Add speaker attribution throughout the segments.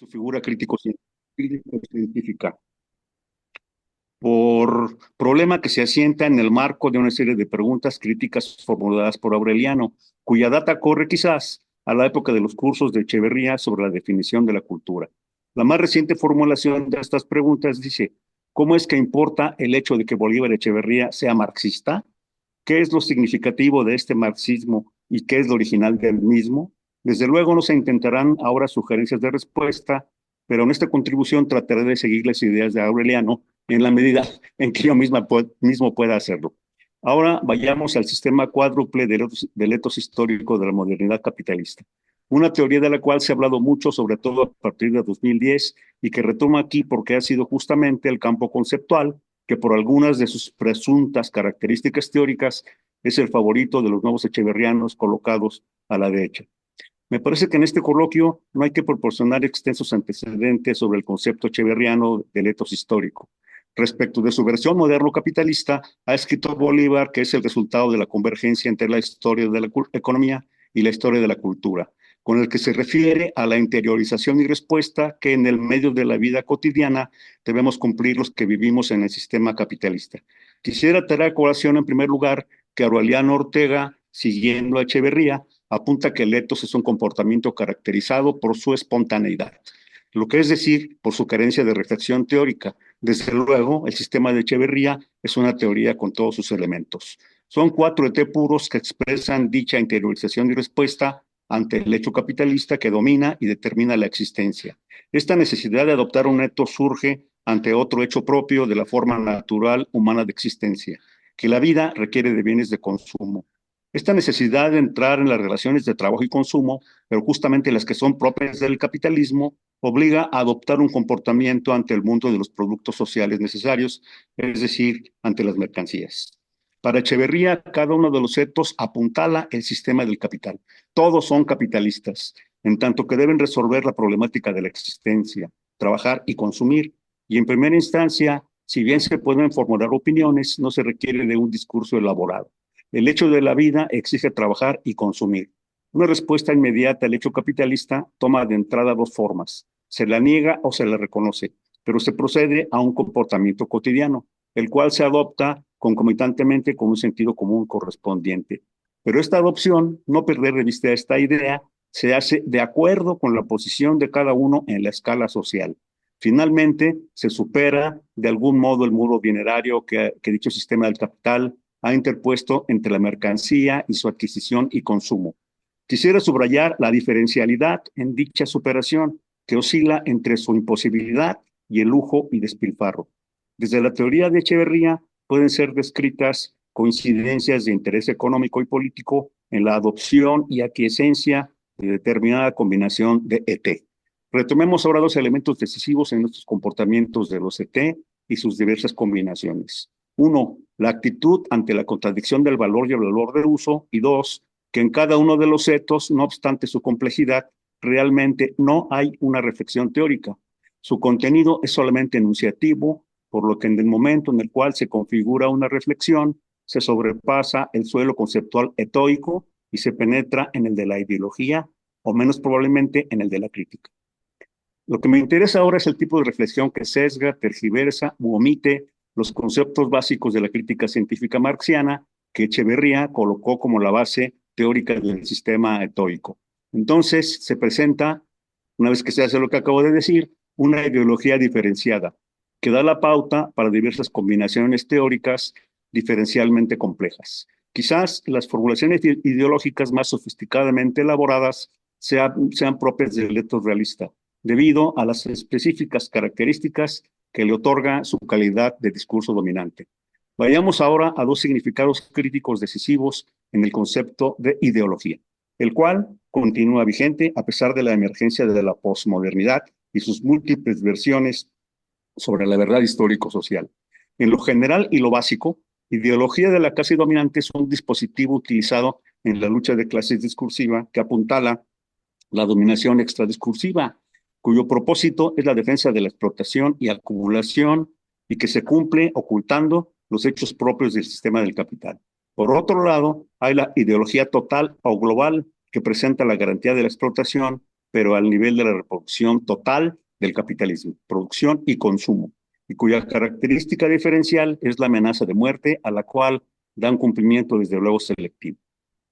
Speaker 1: su figura crítico-científica, por problema que se asienta en el marco de una serie de preguntas críticas formuladas por Aureliano, cuya data corre quizás a la época de los cursos de Echeverría sobre la definición de la cultura. La más reciente formulación de estas preguntas dice: ¿cómo es que importa el hecho de que Bolívar Echeverría sea marxista? ¿Qué es lo significativo de este marxismo y qué es lo original del mismo? Desde luego no se intentarán ahora sugerencias de respuesta, pero en esta contribución trataré de seguir las ideas de Aureliano en la medida en que yo mismo pueda hacerlo. Ahora vayamos al sistema cuádruple del etos histórico de la modernidad capitalista, una teoría de la cual se ha hablado mucho, sobre todo a partir de 2010, y que retoma aquí porque ha sido justamente el campo conceptual que por algunas de sus presuntas características teóricas es el favorito de los nuevos echeverrianos colocados a la derecha. Me parece que en este coloquio no hay que proporcionar extensos antecedentes sobre el concepto echeverriano del etos histórico. Respecto de su versión moderno capitalista, ha escrito Bolívar que es el resultado de la convergencia entre la historia de la economía y la historia de la cultura, con el que se refiere a la interiorización y respuesta que en el medio de la vida cotidiana debemos cumplir los que vivimos en el sistema capitalista. Quisiera traer a colación en primer lugar que Aureliano Ortega, siguiendo a Echeverría, apunta que el etos es un comportamiento caracterizado por su espontaneidad, lo que es decir, por su carencia de reflexión teórica. Desde luego, el sistema de Echeverría es una teoría con todos sus elementos. Son 4 puros que expresan dicha interiorización y respuesta ante el hecho capitalista que domina y determina la existencia. Esta necesidad de adoptar un etos surge ante otro hecho propio de la forma natural humana de existencia, que la vida requiere de bienes de consumo. Esta necesidad de entrar en las relaciones de trabajo y consumo, pero justamente las que son propias del capitalismo, obliga a adoptar un comportamiento ante el mundo de los productos sociales necesarios, es decir, ante las mercancías. Para Echeverría, cada uno de los etos apuntala el sistema del capital. Todos son capitalistas, en tanto que deben resolver la problemática de la existencia, trabajar y consumir. Y en primera instancia, si bien se pueden formular opiniones, no se requiere de un discurso elaborado. El hecho de la vida exige trabajar y consumir. Una respuesta inmediata al hecho capitalista toma de entrada 2 formas: se la niega o se la reconoce, pero se procede a un comportamiento cotidiano, el cual se adopta concomitantemente con un sentido común correspondiente. Pero esta adopción, no perder de vista esta idea, se hace de acuerdo con la posición de cada uno en la escala social. Finalmente, se supera de algún modo el muro dinerario que dicho sistema del capital ha interpuesto entre la mercancía y su adquisición y consumo. Quisiera subrayar la diferencialidad en dicha superación, que oscila entre su imposibilidad y el lujo y despilfarro. Desde la teoría de Echeverría pueden ser descritas coincidencias de interés económico y político en la adopción y aquiescencia de determinada combinación de ET. Retomemos ahora 2 elementos decisivos en nuestros comportamientos de los ET y sus diversas combinaciones. 1, la actitud ante la contradicción del valor y el valor del uso. Y 2, que en cada uno de los etos, no obstante su complejidad, realmente no hay una reflexión teórica. Su contenido es solamente enunciativo, por lo que en el momento en el cual se configura una reflexión, se sobrepasa el suelo conceptual etoico y se penetra en el de la ideología, o menos probablemente en el de la crítica. Lo que me interesa ahora es el tipo de reflexión que sesga, tergiversa u omite los conceptos básicos de la crítica científica marxiana que Echeverría colocó como la base teórica del sistema etoico. Entonces se presenta, una vez que se hace lo que acabo de decir, una ideología diferenciada que da la pauta para diversas combinaciones teóricas diferencialmente complejas. Quizás las formulaciones ideológicas más sofisticadamente elaboradas sean propias del etos realista, debido a las específicas características que le otorga su calidad de discurso dominante. Vayamos ahora a 2 significados críticos decisivos en el concepto de ideología, el cual continúa vigente a pesar de la emergencia de la posmodernidad y sus múltiples versiones sobre la verdad histórico-social. En lo general y lo básico, ideología de la clase dominante es un dispositivo utilizado en la lucha de clases discursiva que apuntala la dominación extradiscursiva, cuyo propósito es la defensa de la explotación y acumulación y que se cumple ocultando los hechos propios del sistema del capital. Por otro lado, hay la ideología total o global que presenta la garantía de la explotación, pero al nivel de la reproducción total del capitalismo, producción y consumo, y cuya característica diferencial es la amenaza de muerte a la cual dan cumplimiento desde luego selectivo.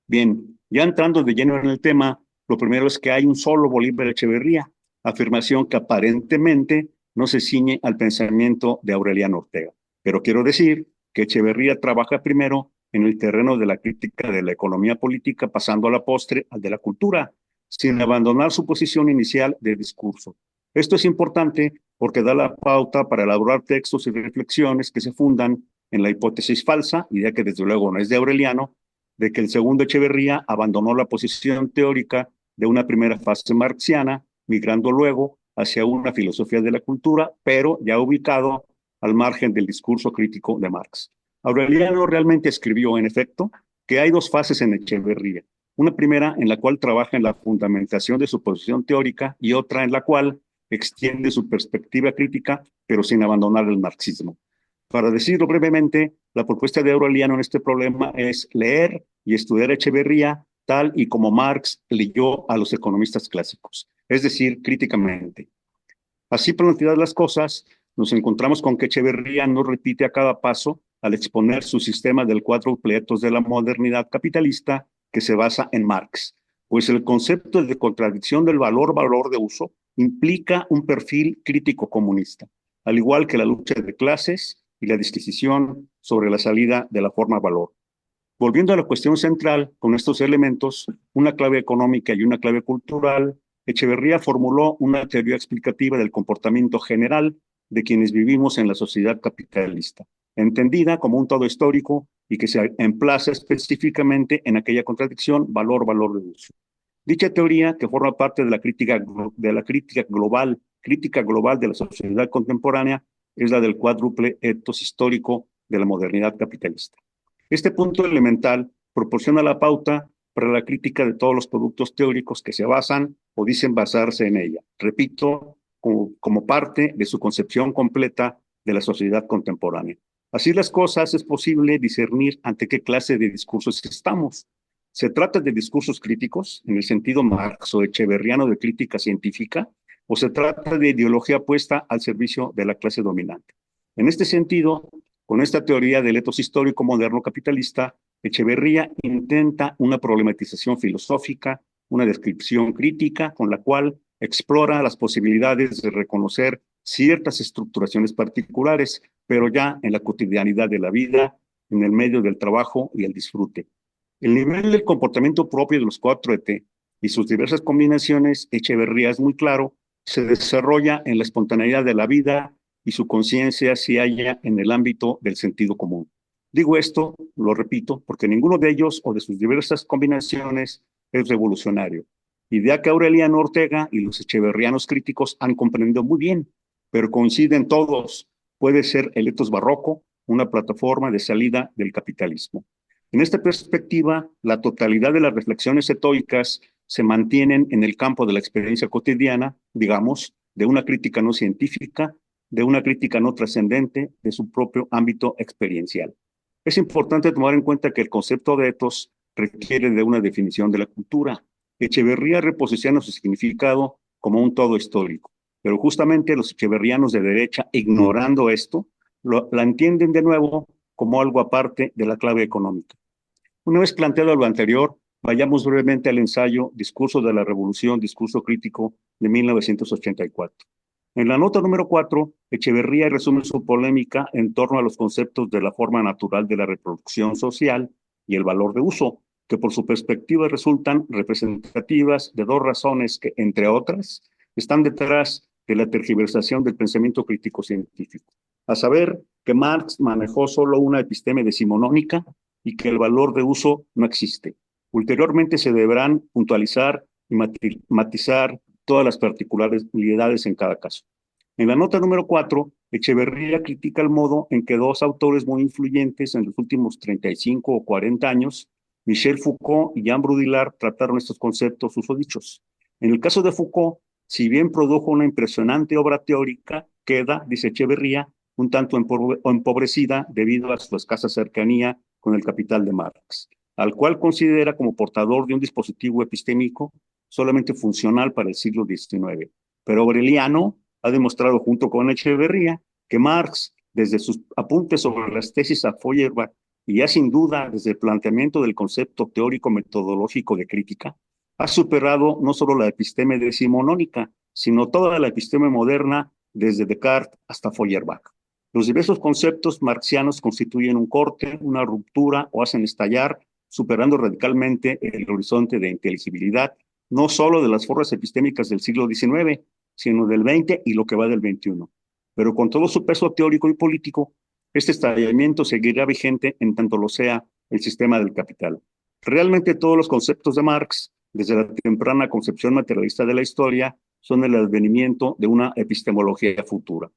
Speaker 1: Bien, ya entrando de lleno en el tema, lo primero es que hay un solo Bolívar Echeverría, afirmación que aparentemente no se ciñe al pensamiento de Aureliano Ortega. Pero quiero decir que Echeverría trabaja primero en el terreno de la crítica de la economía política, pasando a la postre al de la cultura, sin abandonar su posición inicial de discurso. Esto es importante porque da la pauta para elaborar textos y reflexiones que se fundan en la hipótesis falsa, idea que desde luego no es de Aureliano, de que el segundo Echeverría abandonó la posición teórica de una primera fase marxiana, migrando luego hacia una filosofía de la cultura, pero ya ubicado al margen del discurso crítico de Marx. Aureliano realmente escribió, en efecto, que hay dos fases en Echeverría. Una primera en la cual trabaja en la fundamentación de su posición teórica y otra en la cual extiende su perspectiva crítica, pero sin abandonar el marxismo. Para decirlo brevemente, la propuesta de Aureliano en este problema es leer y estudiar a Echeverría tal y como Marx leyó a los economistas clásicos, es decir, críticamente. Así planteadas las cosas, nos encontramos con que Echeverría no repite a cada paso al exponer su sistema del cuádruple etos de la modernidad capitalista que se basa en Marx, pues el concepto de contradicción del valor de uso implica un perfil crítico comunista, al igual que la lucha de clases y la disquisición sobre la salida de la forma valor. Volviendo a la cuestión central, con estos elementos, una clave económica y una clave cultural, Echeverría formuló una teoría explicativa del comportamiento general de quienes vivimos en la sociedad capitalista, entendida como un todo histórico y que se emplaza específicamente en aquella contradicción valor de uso. Dicha teoría, que forma parte de la crítica global de la sociedad contemporánea, es la del cuádruple etos histórico de la modernidad capitalista. Este punto elemental proporciona la pauta para la crítica de todos los productos teóricos que se basan o dicen basarse en ella. Repito, como parte de su concepción completa de la sociedad contemporánea. Así las cosas, es posible discernir ante qué clase de discursos estamos. ¿Se trata de discursos críticos, en el sentido marxo-echeverriano de crítica científica, o se trata de ideología puesta al servicio de la clase dominante? En este sentido, con esta teoría del etos histórico moderno capitalista, Echeverría intenta una problematización filosófica, una descripción crítica con la cual explora las posibilidades de reconocer ciertas estructuraciones particulares, pero ya en la cotidianidad de la vida, en el medio del trabajo y el disfrute. El nivel del comportamiento propio de los 4ET y sus diversas combinaciones, Echeverría es muy claro, se desarrolla en la espontaneidad de la vida y su conciencia se halla en el ámbito del sentido común. Digo esto, lo repito, porque ninguno de ellos o de sus diversas combinaciones es revolucionario. Idea que Aureliano Ortega y los echeverrianos críticos han comprendido muy bien, pero coinciden todos. Puede ser el etos barroco una plataforma de salida del capitalismo. En esta perspectiva, la totalidad de las reflexiones estoicas se mantienen en el campo de la experiencia cotidiana, digamos, de una crítica no científica, de una crítica no trascendente, de su propio ámbito experiencial. Es importante tomar en cuenta que el concepto de etos requiere de una definición de la cultura. Echeverría reposiciona su significado como un todo histórico, pero justamente los echeverrianos de derecha, ignorando esto, la entienden de nuevo como algo aparte de la clave económica. Una vez planteado lo anterior, vayamos brevemente al ensayo Discurso de la Revolución, Discurso Crítico de 1984. En la nota número 4, Echeverría resume su polémica en torno a los conceptos de la forma natural de la reproducción social y el valor de uso, que por su perspectiva resultan representativas de dos razones que, entre otras, están detrás de la tergiversación del pensamiento crítico científico. A saber, que Marx manejó solo una episteme decimonónica y que el valor de uso no existe. Ulteriormente se deberán puntualizar y matizar todas las particularidades en cada caso. En la nota número 4, Echeverría critica el modo en que dos autores muy influyentes en los últimos 35 o 40 años, Michel Foucault y Jean Baudrillard, trataron estos conceptos usodichos. En el caso de Foucault, si bien produjo una impresionante obra teórica, queda, dice Echeverría, un tanto empobrecida debido a su escasa cercanía con el capital de Marx, al cual considera como portador de un dispositivo epistémico solamente funcional para el siglo XIX. Pero Aureliano ha demostrado junto con Echeverría que Marx, desde sus apuntes sobre las tesis a Feuerbach y ya sin duda desde el planteamiento del concepto teórico-metodológico de crítica, ha superado no solo la episteme decimonónica, sino toda la episteme moderna desde Descartes hasta Feuerbach. Los diversos conceptos marxianos constituyen un corte, una ruptura o hacen estallar, superando radicalmente el horizonte de inteligibilidad, no solo de las formas epistémicas del siglo XIX, sino del XX y lo que va del XXI. Pero con todo su peso teórico y político, este estallamiento seguirá vigente en tanto lo sea el sistema del capital. Realmente todos los conceptos de Marx, desde la temprana concepción materialista de la historia, son el advenimiento de una epistemología futura.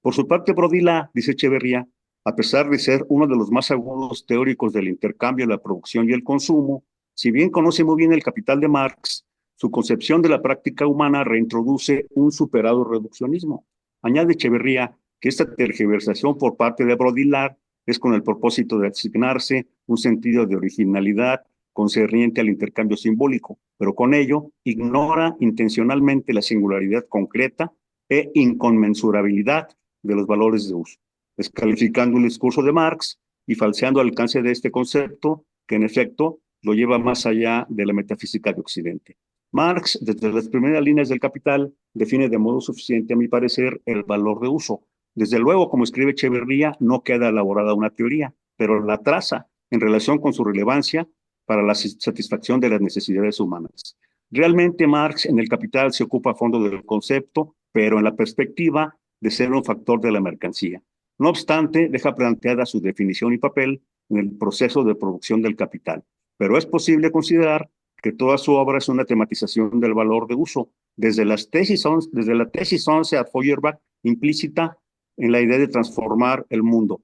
Speaker 1: Por su parte, Brodila, dice Echeverría, a pesar de ser uno de los más agudos teóricos del intercambio, la producción y el consumo, si bien conoce muy bien el capital de Marx, su concepción de la práctica humana reintroduce un superado reduccionismo. Añade Echeverría que esta tergiversación por parte de Brodillar es con el propósito de asignarse un sentido de originalidad concerniente al intercambio simbólico, pero con ello ignora intencionalmente la singularidad concreta e inconmensurabilidad de los valores de uso, descalificando el discurso de Marx y falseando el alcance de este concepto, que en efecto lo lleva más allá de la metafísica de Occidente. Marx, desde las primeras líneas del Capital, define de modo suficiente, a mi parecer, el valor de uso. Desde luego, como escribe Echeverría, no queda elaborada una teoría, pero la traza en relación con su relevancia para la satisfacción de las necesidades humanas. Realmente Marx en el Capital se ocupa a fondo del concepto, pero en la perspectiva de ser un factor de la mercancía. No obstante, deja planteada su definición y papel en el proceso de producción del capital. Pero es posible considerar que toda su obra es una tematización del valor de uso, desde la tesis 11 a Feuerbach, implícita en la idea de transformar el mundo.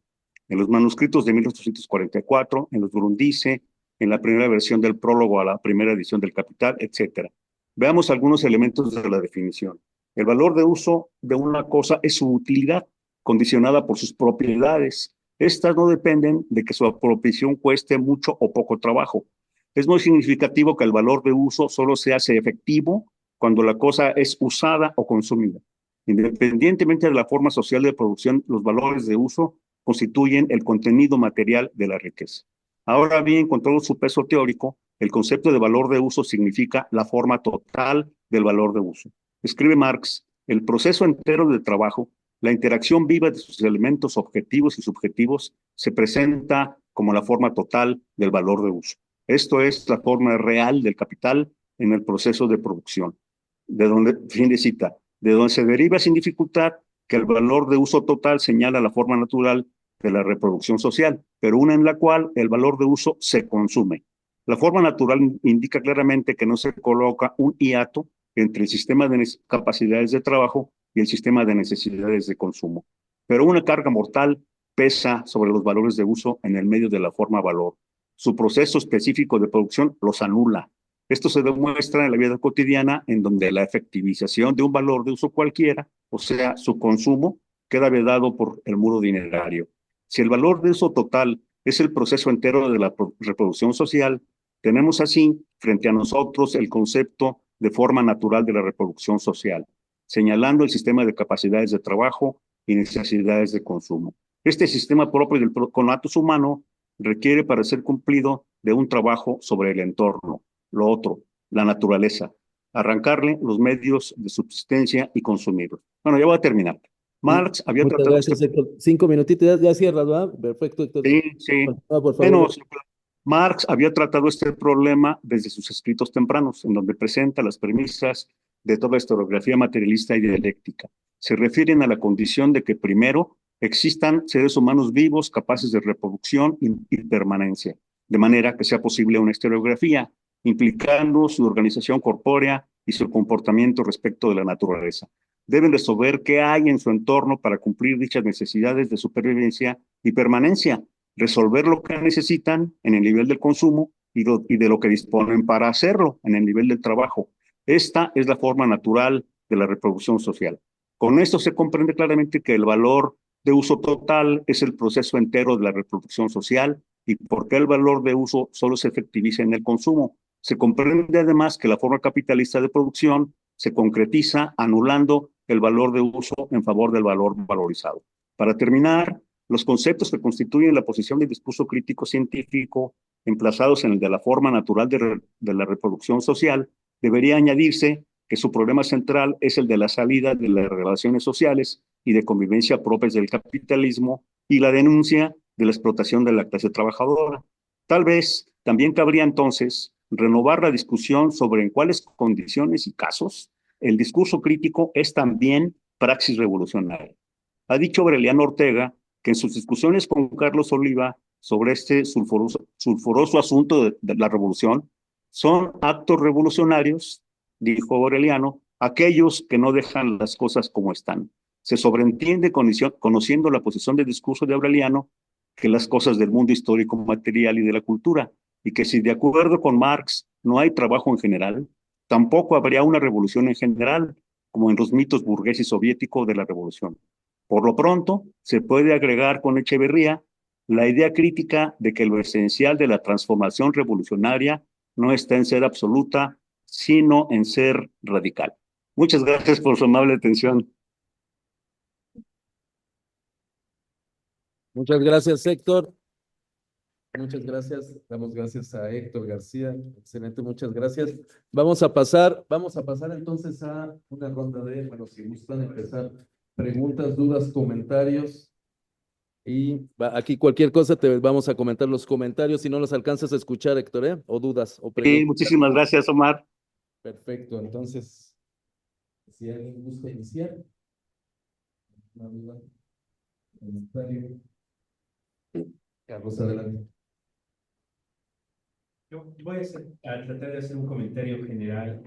Speaker 1: En los manuscritos de 1844, en los Grundrisse, en la primera versión del prólogo a la primera edición del Capital, etc. Veamos algunos elementos de la definición. El valor de uso de una cosa es su utilidad, condicionada por sus propiedades. Estas no dependen de que su apropiación cueste mucho o poco trabajo. Es muy significativo que el valor de uso solo se hace efectivo cuando la cosa es usada o consumida. Independientemente de la forma social de producción, los valores de uso constituyen el contenido material de la riqueza. Ahora bien, con todo su peso teórico, el concepto de valor de uso significa la forma total del valor de uso. Escribe Marx, el proceso entero del trabajo, la interacción viva de sus elementos objetivos y subjetivos, se presenta como la forma total del valor de uso. Esto es la forma real del capital en el proceso de producción. De donde, fin de cita, de donde se deriva sin dificultad que el valor de uso total señala la forma natural de la reproducción social, pero una en la cual el valor de uso se consume. La forma natural indica claramente que no se coloca un hiato entre el sistema de capacidades de trabajo y el sistema de necesidades de consumo. Pero una carga mortal pesa sobre los valores de uso en el medio de la forma valor. Su proceso específico de producción los anula. Esto se demuestra en la vida cotidiana, en donde la efectivización de un valor de uso cualquiera, o sea, su consumo, queda vedado por el muro dinerario. Si el valor de uso total es el proceso entero de la reproducción social, tenemos así frente a nosotros el concepto de forma natural de la reproducción social, señalando el sistema de capacidades de trabajo y necesidades de consumo. Este sistema propio del conatus humano requiere para ser cumplido de un trabajo sobre el entorno, lo otro, la naturaleza, arrancarle los medios de subsistencia y consumirlos. Bueno, ya voy a terminar. Marx había
Speaker 2: Muchas
Speaker 1: tratado
Speaker 2: gracias, Héctor. 5 minutitos, ya cierras, ¿verdad? Perfecto, Héctor.
Speaker 1: Sí, sí.
Speaker 2: Continúa, por
Speaker 1: Bueno,
Speaker 2: favor.
Speaker 1: Marx había tratado este problema desde sus escritos tempranos, en donde presenta las premisas de toda la historiografía materialista y dialéctica. Se refieren a la condición de que primero existan seres humanos vivos capaces de reproducción y permanencia, de manera que sea posible una historiografía, implicando su organización corpórea y su comportamiento respecto de la naturaleza. Deben resolver qué hay en su entorno para cumplir dichas necesidades de supervivencia y permanencia, resolver lo que necesitan en el nivel del consumo y de lo que disponen para hacerlo en el nivel del trabajo. Esta es la forma natural de la reproducción social. Con esto se comprende claramente que el valor de uso total es el proceso entero de la reproducción social y por qué el valor de uso solo se efectiviza en el consumo. Se comprende además que la forma capitalista de producción se concretiza anulando el valor de uso en favor del valor valorizado. Para terminar, los conceptos que constituyen la posición del discurso crítico científico, emplazados en el de la forma natural de la reproducción social, debería añadirse que su problema central es el de la salida de las relaciones sociales y de convivencia propias del capitalismo y la denuncia de la explotación de la clase trabajadora. Tal vez también cabría entonces renovar la discusión sobre en cuáles condiciones y casos el discurso crítico es también praxis revolucionaria. Ha dicho Aureliano Ortega que en sus discusiones con Carlos Oliva sobre este sulfuroso asunto de la revolución, son actos revolucionarios, dijo Aureliano, aquellos que no dejan las cosas como están. Se sobreentiende, conociendo la posición del discurso de Aureliano, que las cosas del mundo histórico material y de la cultura, y que si de acuerdo con Marx no hay trabajo en general, tampoco habría una revolución en general, como en los mitos burgués y soviético de la revolución. Por lo pronto, se puede agregar con Echeverría la idea crítica de que lo esencial de la transformación revolucionaria no está en ser absoluta, sino en ser radical. Muchas gracias por su amable atención.
Speaker 2: Muchas gracias, Héctor. Muchas gracias. Damos gracias a Héctor García. Excelente, muchas gracias. Vamos a pasar entonces a una ronda de, bueno, si gustan empezar, preguntas, dudas, comentarios. Y aquí cualquier cosa te vamos a comentar los comentarios. Si no los alcanzas a escuchar, Héctor, ¿eh? O dudas o
Speaker 1: Sí,
Speaker 2: preguntas.
Speaker 1: muchísimas gracias, Omar.
Speaker 2: Perfecto. Entonces, si alguien gusta iniciar, una duda, comentario. Carlos, adelante.
Speaker 3: Yo voy a tratar de hacer un comentario general.